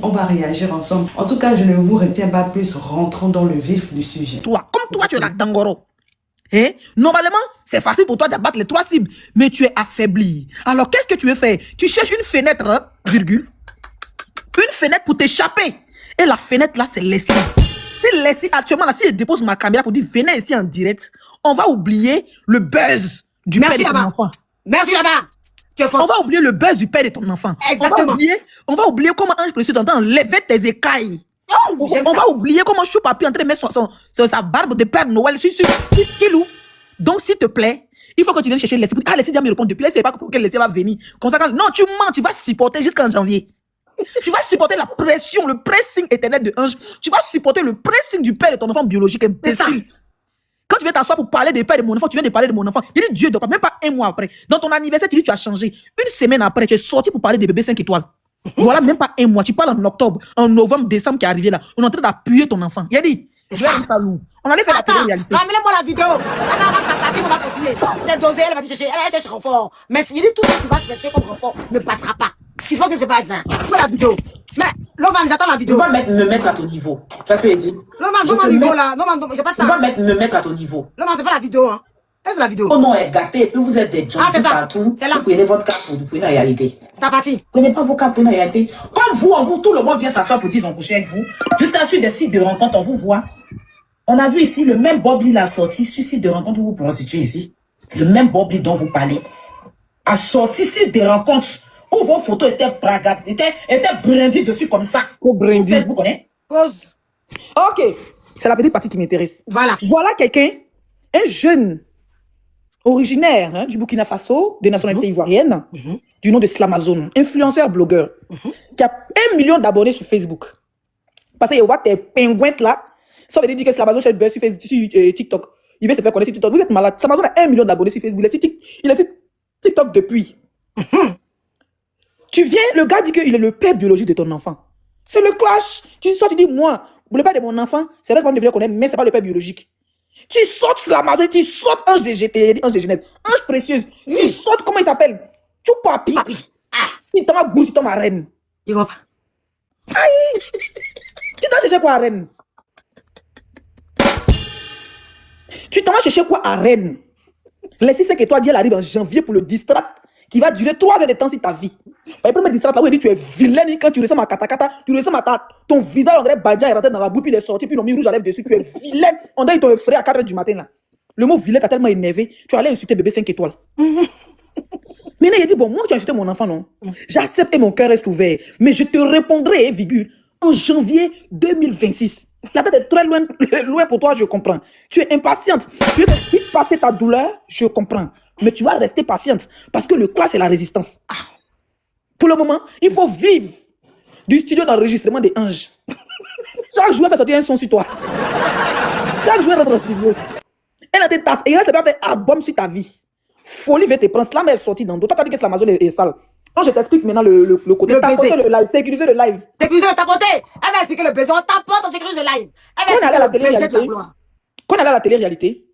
On va réagir ensemble. En tout cas, je ne vous retiens pas plus. Rentrons dans le vif du sujet. Comme toi, tu es la Dangoro. Normalement, c'est facile pour toi d'abattre les 3 cibles, mais tu es affaibli. Alors, qu'est-ce que tu veux faire? Tu cherches une fenêtre, hein, virgule. Une fenêtre pour t'échapper. Et la fenêtre là, c'est Leslie. Si Leslie, actuellement, là, si je dépose ma caméra pour dire venez ici en direct, on va oublier le buzz du père de ton enfant. Merci là-bas. On va oublier le buzz du père de ton enfant. Exactement. On va oublier comment Ange Précieux t'entend enlever tes écailles. Oh, on va oublier comment Choupapi est en train de mettre sa barbe de Père Noël sur Kilou. Donc, s'il te plaît, il faut que tu viennes chercher Leslie. Ah, Leslie vient me répondre depuis. Laissez pas pour que Leslie va venir. Comme ça, non, tu mens, tu vas supporter jusqu'en janvier. Tu vas supporter la pression, le pressing éternel de Ange. Tu vas supporter le pressing du père de ton enfant biologique. C'est ça. Quand tu viens t'asseoir pour parler des pères de mon enfant, tu viens de parler de mon enfant. Il dit Dieu, donc même pas un mois après. Dans ton anniversaire, tu dis tu as changé. Une semaine après, tu es sorti pour parler des bébés 5 étoiles. Voilà, même pas un mois. Tu parles en octobre, en novembre, décembre qui est arrivé là. On est en train d'appuyer ton enfant. Il a dit, on allait faire la télé-réalité. Ramène-moi la vidéo. Elle va rendre sa partie, on va continuer. C'est dosé, elle va te chercher. Elle cherche renfort. Mais il dit tout ce que tu vas chercher comme renfort ne passera pas. Tu penses que c'est pas ça? Où est la vidéo? Mais Lovan, j'attends la vidéo. Tu vas me mettre à ton niveau. Tu vois ce que je dis? Lovan, donne mon niveau là. Non, j'ai pas ça. Tu vas me mettre à ton niveau. Lovan, c'est pas la vidéo, hein. C'est la vidéo. Oh non, est gâté. Vous êtes des gens partout. C'est là. Vous prenez votre carte pour une réalité. C'est ta partie. Vous prenez pas vos cartes pour une réalité. Comme vous, tout le monde vient s'asseoir pour dire qu'ils ont couché avec vous. Jusqu'à sur des sites de rencontres, on vous voit. On a vu ici le même Bob Lee a sorti sur site de rencontres où vous prostituez ici. Le même Bob Lee dont vous parlez a sorti site de rencontres où vos photos étaient brindies dessus comme ça. Facebook, on est. Pause. Ok. C'est la petite partie qui m'intéresse. Voilà. Voilà quelqu'un, un jeune originaire du Burkina Faso, de nationalité ivoirienne, du nom de Slamazone, influenceur, blogueur, qui a 1 million d'abonnés sur Facebook. Parce qu'il voit tes pingouins là, ça veut dire que Slamazone cherche buzz sur TikTok. Il veut se faire connaître sur TikTok. Vous êtes malade. Slamazone a 1 million d'abonnés sur Facebook. Il est sur TikTok depuis. Tu viens, le gars dit qu'il est le père biologique de ton enfant. C'est le clash. Tu sors, tu dis, moi, le père de mon enfant, c'est vrai qu'on devrait connaître, mais c'est pas le père biologique. Tu sautes Slamazone, tu sautes Ange de Genève, Ange Précieuse, tu sautes, comment il s'appelle? Choupapi. Tu tombes à Gourou, tu tombes à Rennes. Il va pas. Aïe. Tu dois chercher quoi à Rennes? Tu t'en vas chercher quoi à Rennes? Laissez 5 étoiles, elle arrive en janvier pour le distract qui va durer 3 heures de temps sur ta vie. Il peut me distract là où il dit tu es vilaine quand tu ressembles à Katakata, tu ressembles à ton visage, on dirait Badja est rentré dans la boue, puis il est sorti, puis ils ont mis rouge à lèvres dessus, tu es vilaine. On dirait qu'ils t'ont effrayé à 4 heures du matin là. Le mot vilaine t'a tellement énervé, tu allais insulter bébé 5 étoiles. Maintenant, il dit bon, moi tu as insulté mon enfant, non? J'accepte et mon cœur reste ouvert, mais je te répondrai, virgule, en janvier 2026. La tête est très loin pour toi, je comprends. Tu es impatiente. Tu veux vite passer ta douleur, je comprends. Mais tu vas rester patiente parce que le clash, c'est la résistance. Pour le moment, il faut vivre du studio d'enregistrement des anges. Chaque joueur fait sortir un son sur toi. Chaque joueur rentre dans le studio. Elle a tes tasses et elle ne pas faire album sur ta vie. Folie va te prendre. Slam est sorti dans d'autres. Tu as dit que l'Amazon est sale. Quand je t'explique maintenant le côté, tapoter le live, sécuriser le live. Sécuriser le tapoter. Elle va expliquer le besoin. Tapote, on sécurise le live. Elle va expliquer le besoin de la gloire. Quand on allait à la télé-réalité,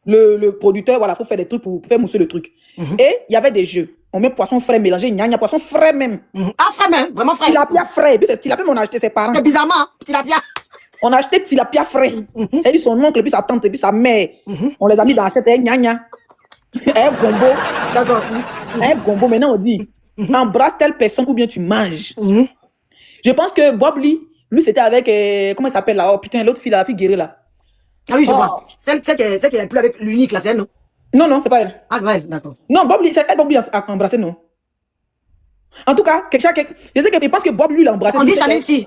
le producteur, voilà, faut faire des trucs pour faire mousser le truc. Et il y avait des jeux. On met poisson frais mélangé, gnagna, poisson frais même. Ah, frais même, vraiment frais. Tilapia frais. Et puis c'est tilapia, mais on a acheté ses parents. C'est bizarrement, tilapia. On a acheté tilapia frais. Et puis son oncle, et puis sa tante, et puis sa mère. On les a mis dans cette gnagna. Un gombo. D'accord. Un gombo, maintenant on dit, embrasse telle personne ou bien tu manges. Je pense que Bob Lee, lui c'était avec, comment il s'appelle là? Oh putain, l'autre fille, la fille guérie là. Ah oui, je vois. Celle qui est plus avec l'unique là, c'est elle, non? Non, c'est pas elle. Ah, c'est pas elle, d'accord. Non, Bob Lee, c'est elle, Bob Lee a embrassé, non? En tout cas, je sais que je pense que Bob Lee l'a embrassé. On dit Chanel T.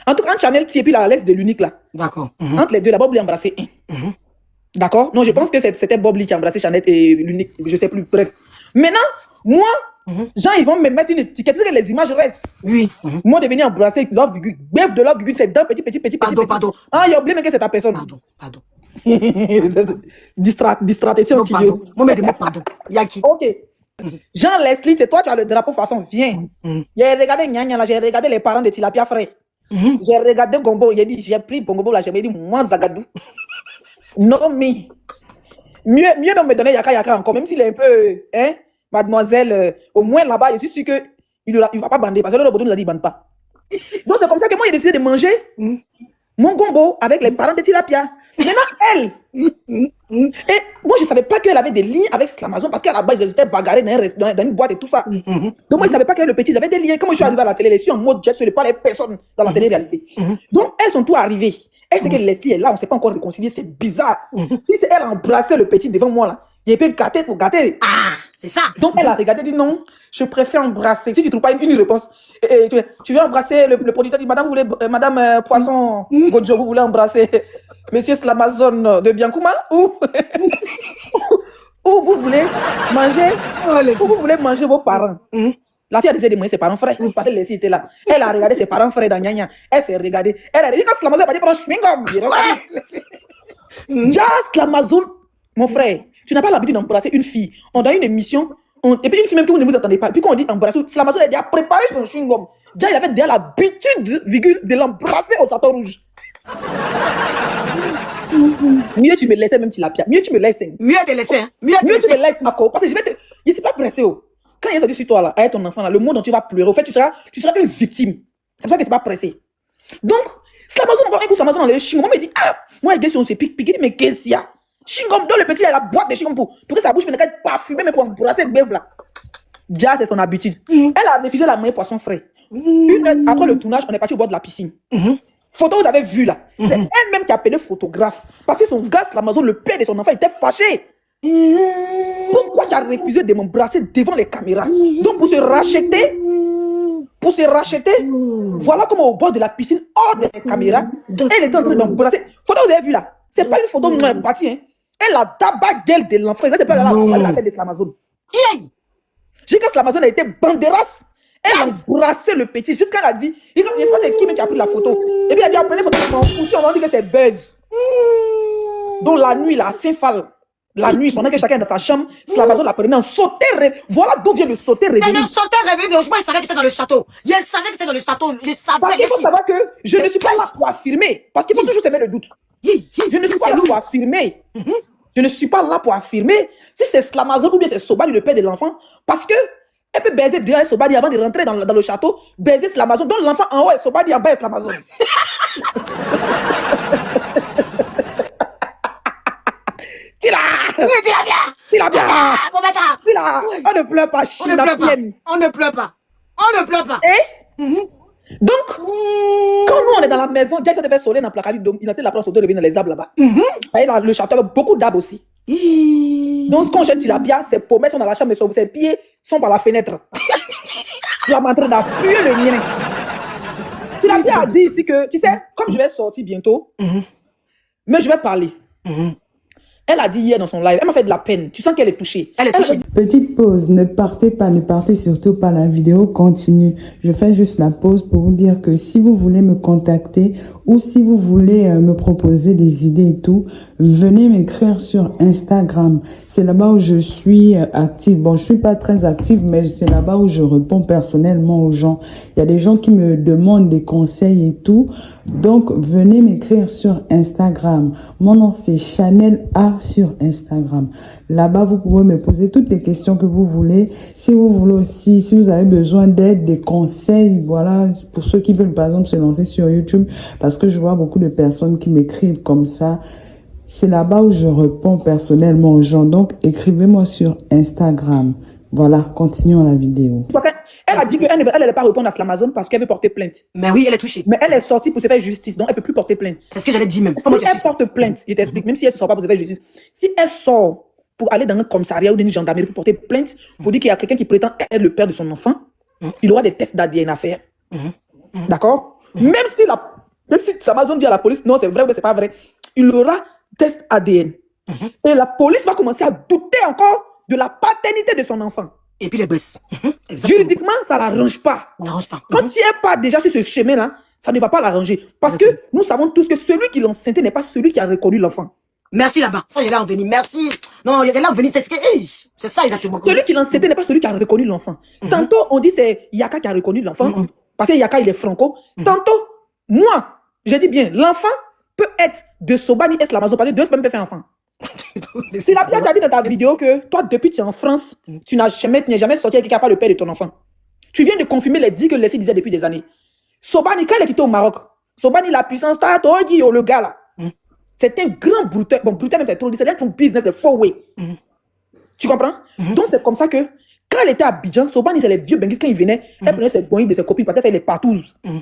En tout cas, entre Chanel T et puis la Alex de l'unique là. D'accord. Entre les deux, la Bob Lee a embrassé un. D'accord? Non, je pense que c'était Bob Lee qui a embrassé Chanel et l'unique, je sais plus. Bref. Maintenant, moi, gens, ils vont me mettre une étiquette. Tu sais que les images restent. Oui. Moi, de venir embrasser Love Gugu. Bref, de Love Gugu, c'est deux petits. Pardon. Ah, il a oublié, mais que c'est ta personne. Pardon. Distraction, tu dis. Moi, mais pardon. Yaki. Ok. Jean Leslie, c'est toi, tu as le drapeau façon, viens. J'ai regardé Nyanya là, j'ai regardé les parents de Tilapia frais. J'ai regardé Gombo, j'ai pris Bongobo là, j'ai dit, moi, Zagadou. Non, mais. Mieux de me donner Yaka encore, même s'il est un peu, mademoiselle, au moins là-bas, je suis sûr que il ne va pas bander parce que le Bodo nous a dit qu'il ne bande pas. Donc c'est comme ça que moi j'ai décidé de manger mon gombo avec les parents de Tilapia. Maintenant elle, et moi je ne savais pas qu'elle avait des liens avec Slamazon parce qu'à la base ils étaient bagarrés dans une boîte et tout ça. Donc moi je ne savais pas que le petit ils avaient des liens. Quand moi je suis arrivé à la télé, je suis en mode jet, je ne pas les personnes dans la télé-réalité. Donc elles sont toutes arrivées. Elle sait que Leslie est là, on ne s'est pas encore réconcilié, c'est bizarre. Si c'est elle embrassait le petit devant moi là, il peut gâter pour gâter. Ah, c'est ça. Donc elle a regardé, dit non, je préfère embrasser. Si tu ne trouves pas une réponse, tu veux embrasser le producteur, dit madame, vous voulez, madame Poisson Gojo, vous voulez embrasser monsieur Slamazon de Biancouma ou ou vous voulez manger ou vous voulez manger vos parents. La fille a décidé de manger ses parents frères parce que Leslie était là. Elle a regardé ses parents frères dans Nya Nya. Elle s'est regardée. Elle a dit quand Slamazon va dire prendre chewing-gum. Just Slamazon, mon frère, tu n'as pas l'habitude d'embrasser une fille. On a une émission, et puis une fille même que vous ne vous entendez pas. Puis quand on dit embrasser, Slamazon a déjà préparé son chewing-gum. Déjà, il avait déjà l'habitude, de l'embrasser au château rouge. Mieux tu me laisses même Tilapia. Mieux tu me laisses. Mieux te laisser. Hein. Mieux tu me laisses, Mako. Parce que je ne suis pas pressé. Oh. Quand il y a sorti sur toi, là, avec ton enfant, là, le monde dont tu vas pleurer, au fait, tu seras une victime. C'est pour ça que je ne suis pas pressé. Donc, Slamazon, on va un coup Slamazon dans les chingom. On me dit, ah, moi, il dit, on s'est piqué, mais qu'est-ce qu'il y a? Chingom, dans le petit, il a la boîte de chingom pour que sa bouche ne soit pas parfumée, mais pour embrasser le bœuf là. Déjà, c'est son habitude. Elle a refusé la main poisson frais. Une heure après le tournage, on est parti au bord de la piscine. Photo, vous avez vu là. C'est elle-même qui a appelé photographe. Parce que son gars, Slamazon, le père de son enfant, était fâché. Pourquoi tu as refusé de m'embrasser devant les caméras? Donc pour se racheter, voilà comment au bord de la piscine, hors des caméras, elle était en train d'embrasser. Photo, vous avez vu là. C'est pas une photo partie, hein. Elle a tabac gueule de l'enfant. Elle pas la tête de Slamazon. J'ai dit que Slamazon a été banderasse. Elle a embrassé le petit jusqu'à elle a dit, il ne sais pas c'est qui mais qui a pris la photo. Et puis elle a dit, appelez photo, on va dire que c'est Buzz. Donc la nuit là, à Saint-Phal, la nuit, pendant que chacun est dans sa chambre, Slamazon la prenait en sauter. Voilà d'où vient le sauter révélé. Elle ne sautait révélé, moi je savais que c'était dans le château. Je savais que c'était dans le château. Je savais. Parce qu'il faut savoir que je ne suis pas là pour affirmer. Parce qu'il faut toujours semer le doute. Je ne suis pas là pour affirmer. Je ne suis pas là pour affirmer si c'est Slamazon ou bien c'est Sobani, le père de l'enfant. Parce que elle peut baiser déjà Sobani avant de rentrer dans le château, baiser Slamazon. Donc l'enfant en haut est Sobani, en bas est Slamazon. Tila! Tila bien! Tila! On ne pleure pas, chinapienne. On ne pleure pas. On ne pleure pas. Donc, quand nous on est dans la maison, Jack devait soler dans le placard, il a été la place de revenir dans les arbres là-bas. Le château avec beaucoup d'arbres aussi. Donc, quand je dis la bière, ses pommettes sont dans la chambre, mais ses pieds sont par la fenêtre. Tu vas m'entrer d'appuyer le mien. Tu l'as bien dit ici que, tu sais, comme je vais sortir bientôt, mais je vais parler. Elle a dit hier dans son live, elle m'a fait de la peine. Tu sens qu'elle est touchée. Elle est touchée. Petite pause, ne partez surtout pas, la vidéo continue. Je fais juste la pause pour vous dire que si vous voulez me contacter ou si vous voulez me proposer des idées et tout, venez m'écrire sur Instagram. C'est là-bas où je suis active. Bon, je suis pas très active, mais c'est là-bas où je réponds personnellement aux gens. Il y a des gens qui me demandent des conseils et tout. Donc, venez m'écrire sur Instagram. Mon nom, c'est Chanel A sur Instagram. Là-bas, vous pouvez me poser toutes les questions que vous voulez. Si vous voulez aussi, si vous avez besoin d'aide, des conseils, voilà, pour ceux qui veulent par exemple se lancer sur YouTube, parce que je vois beaucoup de personnes qui m'écrivent comme ça. C'est là-bas où je réponds personnellement aux gens. Donc, écrivez-moi sur Instagram. Voilà, continuons la vidéo. Elle a dit qu'elle ne va pas répondre à Slamazon parce qu'elle veut porter plainte. Mais oui, elle est touchée. Mais elle est sortie pour se faire justice, donc elle ne peut plus porter plainte. C'est ce que j'allais dire même. Si elle porte plainte, je t'explique, même si elle ne sort pas pour se faire justice, si elle sort pour aller dans un commissariat ou dans une gendarmerie pour porter plainte, pour dire qu'il y a quelqu'un qui prétend être le père de son enfant, il aura des tests d'ADN à faire. D'accord? Même si Slamazon dit à la police, non, c'est vrai ou c'est pas vrai, il aura test ADN. Et la police va commencer à douter encore de la paternité de son enfant. Et puis les bosses. Juridiquement, ça ne l'arrange pas. Quand tu n'es pas déjà sur ce chemin-là, ça ne va pas l'arranger. Parce que nous savons tous que celui qui l'enceintait n'est pas celui qui a reconnu l'enfant. Merci là-bas. Ça, il est en venir. Merci. Non, il est là en venir. C'est ça exactement. Celui qui l'enceintait n'est pas celui qui a reconnu l'enfant. Tantôt, on dit c'est Yaka qui a reconnu l'enfant. Parce que Yaka, il est franco. Tantôt, moi, je dis bien, l'enfant peut être de Sobani et Slamazon. Parce que deux semaines peut faire enfant. C'est la pierre qui a dit dans ta vidéo que toi, depuis que tu es en France, tu n'es jamais sorti avec quelqu'un qui n'a pas le père de ton enfant. Tu viens de confirmer les dits que Leslie disait depuis des années. Sobani, quand il est quitté au Maroc, Sobani, la puissance, le gars là, c'est un grand brouteur. Bon, brouteur, c'est trop dit, c'est un business de four way. Tu comprends? Donc, c'est comme ça que quand elle était à Abidjan, Sobani, c'est les vieux benguis, quand il venait, elle prenait ses boïs de ses copines, peut-être faire les partouzes. Quand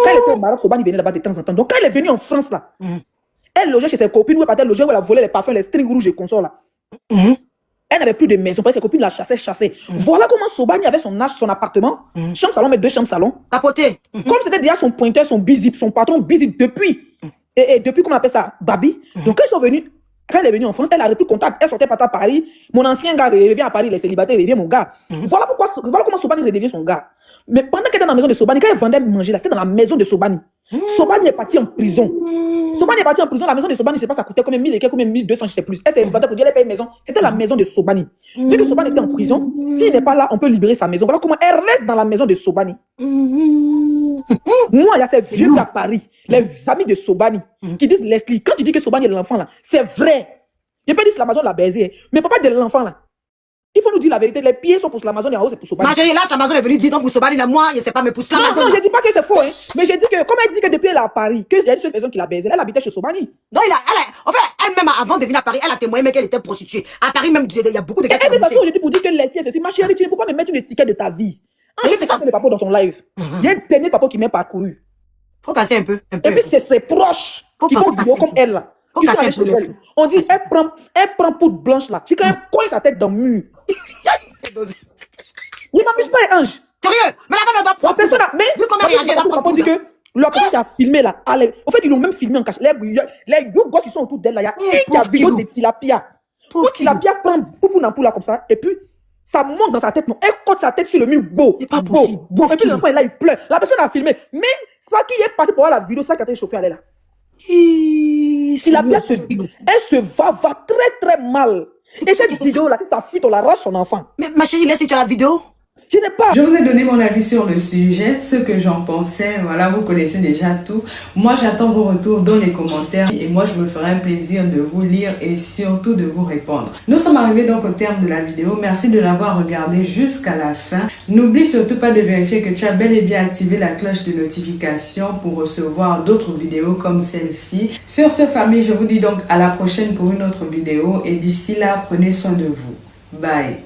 elle était au Maroc, Sobani venait là-bas de temps en temps. Donc, quand elle est venue en France là, elle logeait chez ses copines, ou elle logeait où elle a volé les parfums, les strings rouges et consorts là. Elle n'avait plus de maison, parce que ses copines la chassaient. Voilà comment Sobani avait son âge, son appartement, chambre salon, mais 2 chambres salon. Tapoté. Comme c'était déjà son pointeur, son bizip, son patron bizip depuis. Et depuis, comment on appelle ça, Babi. Donc, quand ils sont venus, quand elle est venue en France, elle a repris contact. Elle sortait pas à Paris. Mon ancien gars revient à Paris, il est célibataire, il revient mon gars. Voilà comment Sobani redevient son gars. Mais pendant qu'elle était dans la maison de Sobani, quand elle vendait manger là, c'était dans la maison de Sobani. Sobani est parti en prison. Sobani est parti en prison. La maison de Sobani, je ne sais pas, ça coûtait combien 1000 et combien 1200, je ne sais plus. Elle était célibataire pour dire elle paye une maison. C'était la maison de Sobani. Vu que Sobani était en prison, s'il n'est pas là, on peut libérer sa maison. Voilà comment elle reste dans la maison de Sobani. Moi, il y a ces vieux à Paris, les amis de Sobani, qui disent Leslie, quand tu dis que Sobani est l'enfant là, c'est vrai. Je peux dire que l'Amazon l'a baisé, mais papa de l'enfant là. Il faut nous dire la vérité, les pieds sont pour l'Amazon et en haut c'est pour Sobani. Ma chérie, là, Amazon est venu dire donc pour Sobani, là, moi, je ne sais pas, mais pour l'Amazon. Non, je ne dis pas que c'est faux, hein. Mais j'ai dit que, comme elle dit que depuis elle est à Paris, qu'il y a une seule personne qui l'a baisé, elle habitait chez Sobani. Non, en fait, elle-même, avant de venir à Paris, elle a témoigné, mais qu'elle était prostituée. À Paris, même, il y a beaucoup de gars qui Et de toute ont façon, je dis pour dire que Leslie est ceci. Ma chérie, tu ne peux pas me mettre une étiquette de ta vie. Je vais casser le papo dans son live. Il y a un dernier papo qui m'a parcouru. Faut casser un peu. Et puis, c'est ses proches qui font du comme elle là. Faut casser un peu. On dit, elle prend poudre blanche là. Puis quand elle colle sa tête dans le mur. C'est dosé. Il m'amuse pas, Ange. Sérieux? Mais la femme doit prendre. Personne n'a. Mais. Vu comment elle réagit, elle doit prendre dit que. La personne qui a filmé là. En fait, ils l'ont même filmé en cache. Les deux gosses qui sont autour d'elle là. Il y a un qui a vidéo de tilapia. Où tilapia prend poupou dans là comme ça. Et puis. Ça monte dans sa tête, non. Elle cote sa tête sur le mur, beau. C'est pas possible. Beau. Et puis l'enfant est là, il pleure. La personne a filmé. Mais c'est pas qui est passé pour voir la vidéo, ça qui a été chauffé, elle est là. Elle se va très très mal. Et cette vidéo-là, si ça fuite, on l'arrache son enfant. Mais ma chérie, laisse tu as la vidéo. Je n'ai pas. Je vous ai donné mon avis sur le sujet, ce que j'en pensais. Voilà, vous connaissez déjà tout. Moi, j'attends vos retours dans les commentaires et moi, je me ferai un plaisir de vous lire et surtout de vous répondre. Nous sommes arrivés donc au terme de la vidéo. Merci de l'avoir regardé jusqu'à la fin. N'oublie surtout pas de vérifier que tu as bel et bien activé la cloche de notification pour recevoir d'autres vidéos comme celle-ci. Sur ce, famille, je vous dis donc à la prochaine pour une autre vidéo et d'ici là, prenez soin de vous. Bye.